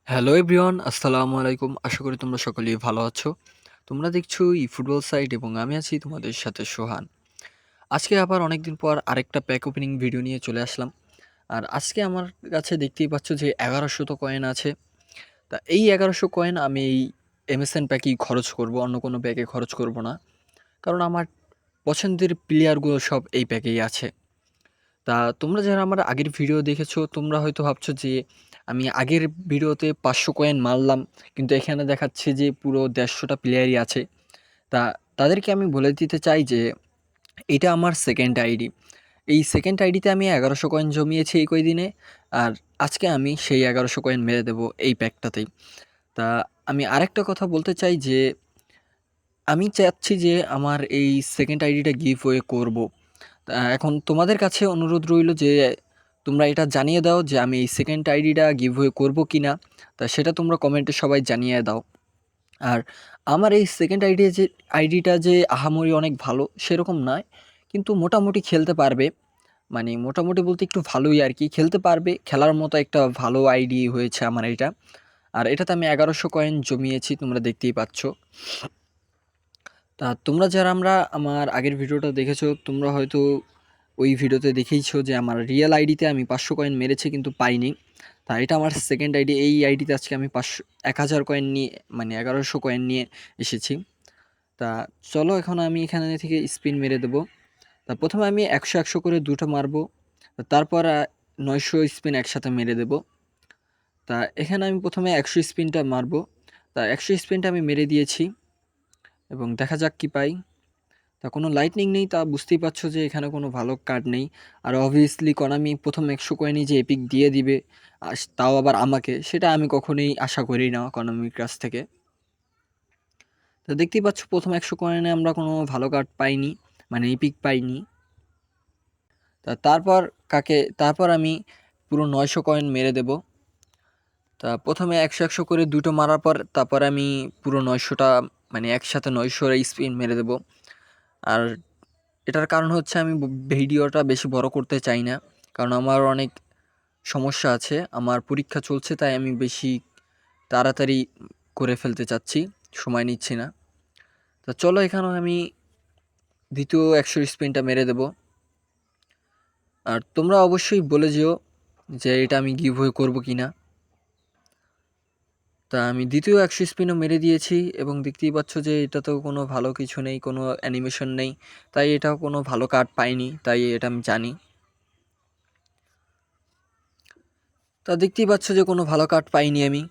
Hello everyone, আসসালামু আলাইকুম। আশা করি তোমরা সকলেই ভালো আছো। তোমরা দেখছো ফুটবল সাইট এবং আমি আছি তোমাদের সাথে সোহান। আজকে আবার অনেকদিন পর আরেকটা প্যাক ওপেনিং ভিডিও নিয়ে চলে আসলাম। আর আজকে আমার কাছে দেখতেই পাচ্ছ যে 1100 তো কয়েন আছে। তা এই 1100 কয়েন আমি এই এমএসএন প্যাকেই খরচ করব, অন্য কোনো প্যাকে খরচ করব না। কারণ আমার পছন্দের প্লেয়ারগুলো সব এই প্যাকেই আছে। তা তোমরা যারা আমার আগের ভিডিও দেখেছো তোমরা হয়তো ভাবছো যে আমি আগের ভিডিওতে 500 কয়েন মারলাম, কিন্তু এখানে দেখাচ্ছে যে পুরো 150টা প্লেয়ারই আছে। তা তাদেরকে আমি বলে দিতে চাই যে এটা আমার সেকেন্ড আইডি। এই সেকেন্ড আইডিতে আমি 1100 কয়েন জমিয়েছি এই কয়দিনে। আর আজকে আমি সেই 1100 কয়েন মেরে দেবো এই প্যাকটাতেই। তা আমি আরেকটা কথা বলতে চাই যে আমি চাচ্ছি যে আমার এই সেকেন্ড আইডিটা গিভ ওয়ে করবো। এখন তোমাদের কাছে অনুরোধ রইল যে তোমরা এটা জানিয়ে দাও যে আমি এই সেকেন্ড আইডিটা গিভওয়ে করব কি না। তা সেটা তোমরা কমেন্টে সবাই জানিয়ে দাও। আর আমার এই সেকেন্ড আইডিটা যে আহামরি অনেক ভালো সেরকম নয়, কিন্তু মোটামুটি খেলতে পারবে। মানে মোটামুটি বলতে একটু ভালোই আর কি, খেলতে পারবে, খেলার মতো একটা ভালো আইডি হয়েছে আমার এটা। আর এটাতে আমি 1100 কয়েন জমিয়েছি, তোমরা দেখতেই পাচ্ছ। তা তোমরা যারা আমার আগের ভিডিওটা দেখেছো তোমরা হয়তো ওই ভিডিওতে দেখেইছো যে আমার রিয়েল আইডিতে আমি 500 কয়েন মেরেছি কিন্তু পাইনি। তা এটা আমার সেকেন্ড আইডি। এই আইডিতে আজকে আমি 1000 কয়েন নিয়ে, মানে 1100 কয়েন নিয়ে এসেছি। তা চলো এখন আমি এখানে থেকে স্পিন মেরে দেবো। তা প্রথমে আমি 100 করে দুটো মারবো, তারপর 900 স্পিন একসাথে মেরে দেবো। তা এখানে আমি প্রথমে 100 স্পিনটা মারবো। তা 100 স্পিনটা আমি মেরে দিয়েছি এবং দেখা যাক কি পাই। তা কোনো লাইটনিং নেই, তা বুঝতেই পারছো যে এখানে কোনো ভালো কার্ড নেই। আর অবভিয়াসলি কনামি প্রথম 100 কয়েনই যে এপিক দিয়ে দিবে, তাও আবার আমাকে, সেটা আমি কখনোই আশা করি না কনামির কাছ থেকে। তো দেখতেই পাচ্ছ প্রথম 100 কয়েনে আমরা কোনো ভালো কার্ড পাইনি, মানে এপিক পাইনি। তারপর আমি পুরো 900 কয়েন মেরে দেব। তা প্রথমে 100 করে দুটো মারার পর তারপর আমি পুরো 900টা, মানে একসাথে 900 স্পিন মেরে দেব। আর এটার কারণ হচ্ছে আমি ভিডিওটা বেশি বড় করতে চাই না, কারণ আমার অনেক সমস্যা আছে, আমার পরীক্ষা চলছে, তাই আমি বেশি তাড়াতাড়ি করে ফেলতে চাচ্ছি, সময় নিচ্ছি না। তো চলো এখানে আমি দ্বিতীয় 100 স্পিনটা মেরে দেব। আর তোমরা অবশ্যই বলে যেও যে এটা আমি গিভওয়ে করবো কি না। তা আমি দ্বিতীয় 100 স্পিনও মেরে দিয়েছি এবং দেখতেই পাচ্ছ যে এটাতেও কোনো ভালো কিছু নেই, কোনো অ্যানিমেশন নেই, তাই এটাও কোনো ভালো কার্ড পাইনি, তাই এটা আমি জানি। তা দেখতেই পাচ্ছ যে কোনো ভালো কার্ড পাইনি আমি,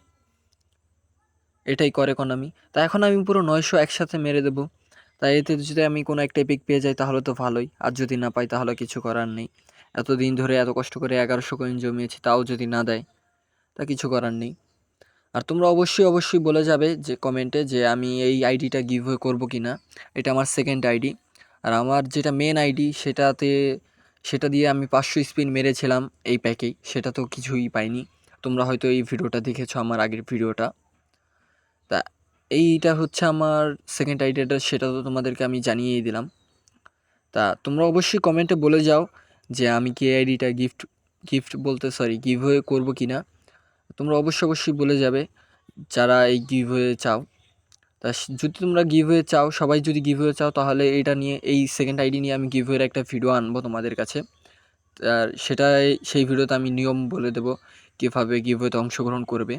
এটাই করে কোনামি। তা এখন আমি পুরো 900 একসাথে মেরে দেবো। তাই এতে যদি আমি কোনো একটা এপিক পেয়ে যাই তাহলে তো ভালোই, আর যদি না পাই তাহলে কিছু করার নেই। এতদিন ধরে এত কষ্ট করে 1100 কয়েন জমিয়েছি, তাও যদি না দেয় তা কিছু করার নেই। আর তোমরা অবশ্যই বলে যাবে যে কমেন্টে যে আমি এই আইডিটা গিভওয়ে করবো কি না। এটা আমার সেকেন্ড আইডি। আর আমার যেটা মেন আইডি সেটা দিয়ে আমি 500 স্পিন মেরেছিলাম এই প্যাকেই, সেটা তো কিছুই পাইনি। তোমরা হয়তো এই ভিডিওটা দেখেছো, আমার আগের ভিডিওটা। তা এইটা হচ্ছে আমার সেকেন্ড আইডিয়াটা, সেটা তো তোমাদেরকে আমি জানিয়েই দিলাম। তা তোমরা অবশ্যই কমেন্টে বলে যাও যে আমি কি এই আইডিটা গিভওয়ে করবো কি না। তোমরা অবশ্যই বলে যাবে যারা এই গিভওয়ে চাও। তা যদি তোমরা গিভওয়ে চাও, সবাই যদি গিভওয়ে চাও, তাহলে এটা নিয়ে, এই সেকেন্ড আইডি নিয়ে আমি গিভওয়ের একটা ভিডিও আনবো তোমাদের কাছে। আর সেই ভিডিওতে আমি নিয়ম বলে দেবো কীভাবে গিভওয়েতে অংশগ্রহণ করবে।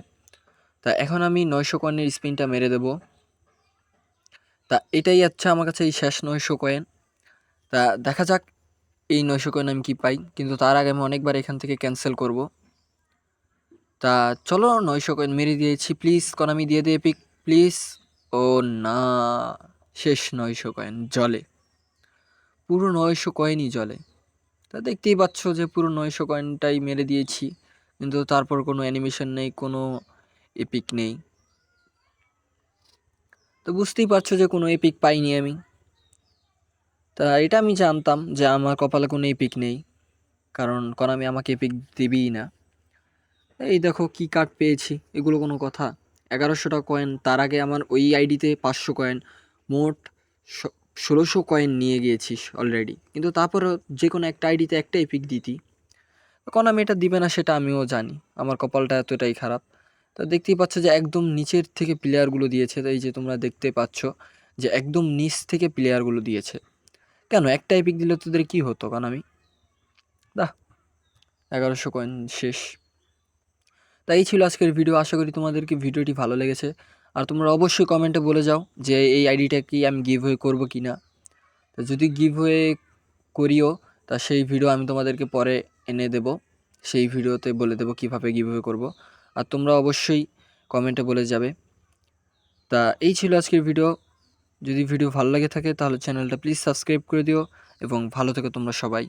তা এখন আমি 900 কয়েনের স্পিনটা মেরে দেবো। তা এটাই আচ্ছা আমার কাছে এই শেষ 900 কয়েন। তা দেখা যাক এই 900 কয়েন আমি কি পাই, কিন্তু তার আগে আমি অনেকবার এখান থেকে ক্যান্সেল করব। তা চলো 900 কয়েন মেরে দিয়েছি, প্লিজ কোনামি দিয়ে দে এপিক প্লিজ। ও না, শেষ 900 কয়েন জলে, পুরো 900 কয়েনই জলে। তা দেখতেই পাচ্ছ যে পুরো 900 কয়েনটাই মেরে দিয়েছি, কিন্তু তারপর কোনো অ্যানিমেশন নেই, কোনো এপিক নেই। তো বুঝতেই পারছো যে কোনো এপিক পাইনি আমি। তা এটা আমি জানতাম যে আমার কপালে কোনো এপিক নেই, কারণ কোনামি আমাকে এপিক দেবেই না। এই দেখো কি কার্ড পেয়েছি, এগুলো কোনো কথা? 1100টা কয়েন, তার আগে আমার ওই আইডিতে 500 কয়েন, মোট 1600 কয়েন নিয়ে গিয়েছিস অলরেডি। কিন্তু তারপরেও যে কোনো একটা আইডিতে একটা এপিক দিতি, কোনামি এটা দিবে না সেটা আমিও জানি, আমার কপালটা এতটাই খারাপ। তো দেখতেই পাচ্ছ যে একদম নিচের থেকে প্লেয়ারগুলো দিয়েছে। তো এই যে তোমরা দেখতে পাচ্ছ যে একদম নিচ থেকে প্লেয়ারগুলো দিয়েছে। কেন একটা এপিক দিলে তোদের কি হতো? কারণ আমি 1100 কয়েন শেষ। তাই এই ছিল আজকের ভিডিও। আশা করি তোমাদেরকে ভিডিওটি ভালো লেগেছে। আর তোমরা অবশ্যই কমেন্টে বলে যাও যে এই আইডিটা কি আমি গিভওয়ে করব কি না। তো যদি গিভওয়ে করিও তা সেই ভিডিও আমি তোমাদেরকে পরে এনে দেব। সেই ভিডিওতে বলে দেব কিভাবে গিভওয়ে করব। আর তোমরা অবশ্যই কমেন্টে বলে যাবে। তা এই ছিল আজকের ভিডিও। যদি ভিডিও ভালো লাগে থাকে তাহলে চ্যানেলটা প্লিজ সাবস্ক্রাইব করে দিও এবং ভালো থেকো তোমরা সবাই।